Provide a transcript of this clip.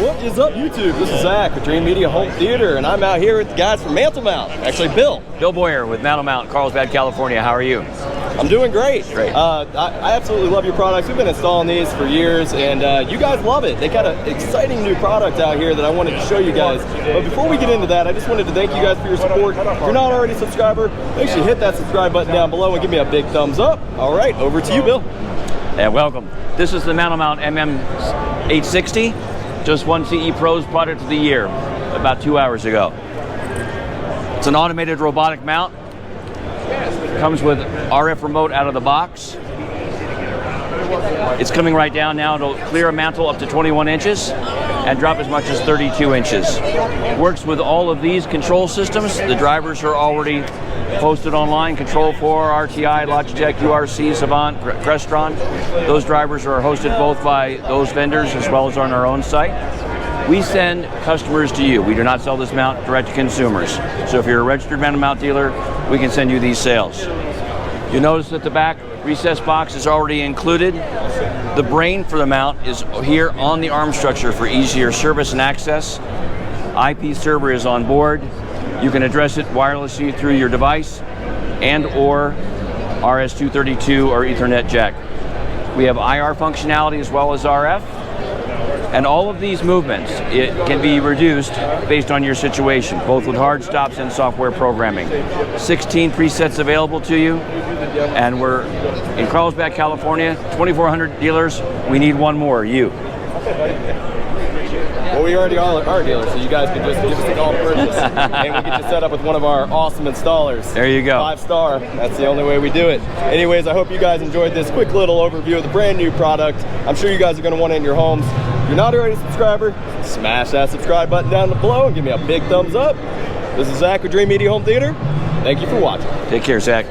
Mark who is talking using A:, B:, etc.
A: What is up, YouTube? This is Zach with Dreamedia Home Theater, and I'm out here with the guys from MantelMount. Actually, Bill
B: Boyer with MantelMount, Carlsbad, California. How are you?
A: I'm doing great.
B: Great.
A: I absolutely love your products. We've been installing these for years, and you guys love it. They got an exciting new product out here that I wanted to show you guys. But before we get into that, I just wanted to thank you guys for your support. If you're not already a subscriber, make sure you hit that subscribe button down below and give me a big thumbs up. All right, over to you, Bill.
B: And welcome. This is the MantleMount MM750. Just won CEPro's Product of the Year about 2 hours ago. It's an automated robotic mount. Comes with RF remote out of the box. It's coming right down now. It'll clear a mantle up to 21 inches and drop as much as 32 inches. Works with all of these control systems. The drivers are already posted online. Control 4, RTI, Logitech, URC, Savant, Crestron. Those drivers are hosted both by those vendors as well as on our own site. We send customers to you. We do not sell this mount direct to consumers. So if you're a registered MantelMount dealer, we can send you these sales. You notice that the back recessed box is already included. The brain for the mount is here on the arm structure for easier service and access. IP server is on board. You can address it wirelessly through your device and or RS-232 or Ethernet jack. We have IR functionality as well as RF. And all of these movements, it can be reduced based on your situation, both with hard stops and software programming. 16 presets available to you, and we're in Carlsbad, California, 2,400 dealers. We need one more, you.
A: Well, we already are dealers, so you guys can just give us a call to purchase, and we'll get you set up with one of our awesome installers.
B: There you go.
A: 5-star. That's the only way we do it. Anyways, I hope you guys enjoyed this quick little overview of the brand new product. I'm sure you guys are going to want it in your homes. If you're not already a subscriber, smash that subscribe button down below and give me a big thumbs up. This is Zach with Dreamedia Home Theater. Thank you for watching.
B: Take care, Zach.